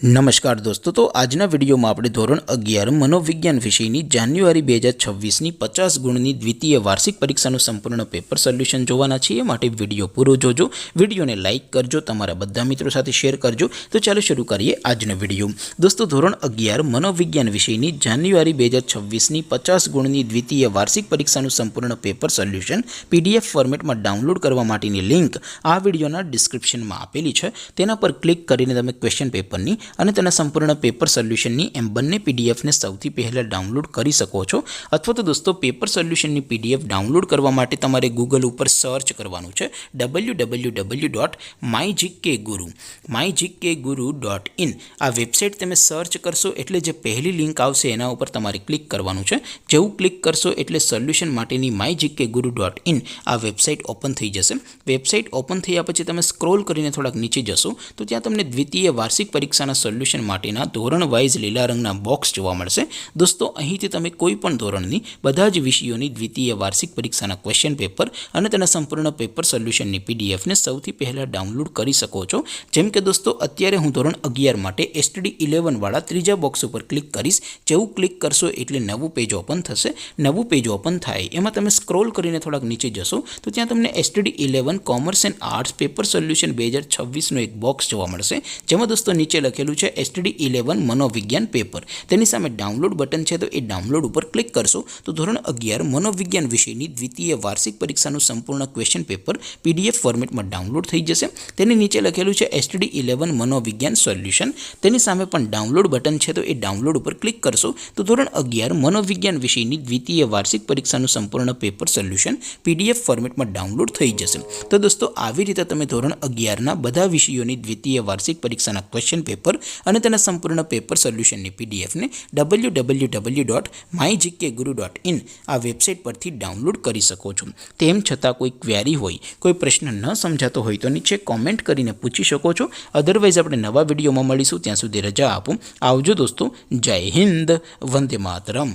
नमस्कार दोस्तों, तो आजना विडियो में આપણે ધોરણ 11 મનોવિજ્ઞાન વિષયની જાન્યુઆરી 2026ની 50 ગુણની દ્વિતીય વાર્ષિક પરીક્ષાનું સંપૂર્ણ પેપર સોલ્યુશન જોવાના છીએ। માટે વિડિયો પૂરો જોજો, વિડિયોને લાઈક કરજો, તમારા બધા મિત્રો સાથે શેર કરજો। તો ચાલો શરૂ કરીએ આજનો વિડિયો। દોસ્તો, ધોરણ 11 મનોવિજ્ઞાન વિષયની જાન્યુઆરી 2026ની 50 ગુણની દ્વિતીય વાર્ષિક પરીક્ષાનું સંપૂર્ણ પેપર સોલ્યુશન પીડીએફ ફોર્મેટમાં ડાઉનલોડ કરવા માટેની લિંક આ વિડિયોના ડિસ્ક્રિપ્શનમાં આપેલી છે। તેના પર ક્લિક કરીને તમે ક્વેશ્ચન પેપરની અને તેના સંપૂર્ણ પેપર સોલ્યુશનની એમ બંને પીડીએફને સૌથી પહેલાં ડાઉનલોડ કરી શકો છો। અથવા તો દોસ્તો, પેપર સોલ્યુશનની પીડીએફ ડાઉનલોડ કરવા માટે તમારે ગૂગલ ઉપર સર્ચ કરવાનું છે www.mygkguru.in। આ વેબસાઇટ તમે સર્ચ કરશો એટલે જે પહેલી લિંક આવશે એના ઉપર તમારે ક્લિક કરવાનું છે। જેવું ક્લિક કરશો એટલે સોલ્યુશન માટેની mygkguru.in આ વેબસાઇટ ઓપન થઈ જશે। વેબસાઇટ ઓપન થયા પછી તમે સ્ક્રોલ કરીને થોડાક નીચે જશો તો ત્યાં તમને દ્વિતીય વાર્ષિક પરીક્ષાના સોલ્યુશન માટેના ધોરણ વાઇઝ લીલા રંગના બોક્સ જોવા મળશે। દોસ્તો, અહીંથી તમે કોઈ પણ ધોરણની બધા જ વિષયોની દ્વિતીય વાર્ષિક પરીક્ષાના ક્વેશ્ચન પેપર અને તેના સંપૂર્ણ પેપર સોલ્યુશનની પીડીએફને સૌથી પહેલાં ડાઉનલોડ કરી શકો છો। જેમ કે દોસ્તો, અત્યારે હું ધોરણ 11 માટે STD 11 વાળા ત્રીજા બોક્સ ઉપર ક્લિક કરીશ। જેવું ક્લિક કરશો એટલે નવું પેજ ઓપન થશે। નવું પેજ ઓપન થાય એમાં તમે સ્ક્રોલ કરીને થોડાક નીચે જશો તો ત્યાં તમને STD 11 commerce and arts paper solution 2026નું એક બોક્સ જોવા મળશે। જેમાં દોસ્તો નીચે લખેલું છે STD 11 મનોવિજ્ઞાન પેપર। તેની સામે ડાઉનલોડ બટન છે, તો એ ડાઉનલોડ ઉપર ક્લિક કરશો તો ધોરણ 11 મનોવિજ્ઞાન વિષયની દ્વિતીય વાર્ષિક પરીક્ષાનું સંપૂર્ણ ક્વેશ્ચન પેપર પીડીએફ ફોર્મેટમાં ડાઉનલોડ થઈ જશે। તેની નીચે લખેલું છે STD 11 મનોવિજ્ઞાન સોલ્યુશન। તેની સામે પણ ડાઉનલોડ બટન છે, તો એ ડાઉનલોડ ઉપર ક્લિક કરશો તો ધોરણ 11 મનોવિજ્ઞાન વિષયની દ્વિતીય વાર્ષિક પરીક્ષાનું સંપૂર્ણ પેપર સોલ્યુશન પીડીએફ ફોર્મેટમાં ડાઉનલોડ થઈ જશે। તો દોસ્તો, આવી રીતે તમે ધોરણ 11ના બધા વિષયોની દ્વિતીય વાર્ષિક પરીક્ષાના ક્વેશ્ચન પેપર અને તેના સંપૂર્ણ પેપર સોલ્યુશનની પીડીએફને www.mygkguru.in આ વેબસાઇટ પરથી ડાઉનલોડ કરી શકો છો। તેમ છતાં કોઈ ક્વેરી હોય, કોઈ પ્રશ્ન ન સમજાતો હોય તો નીચે કોમેન્ટ કરીને પૂછી શકો છો। અધરવાઇઝ આપણે નવા વિડીયોમાં મળીશું, ત્યાં સુધી રજા આપો। આવજો દોસ્તો, જય હિન્દ, વંદે માતરમ।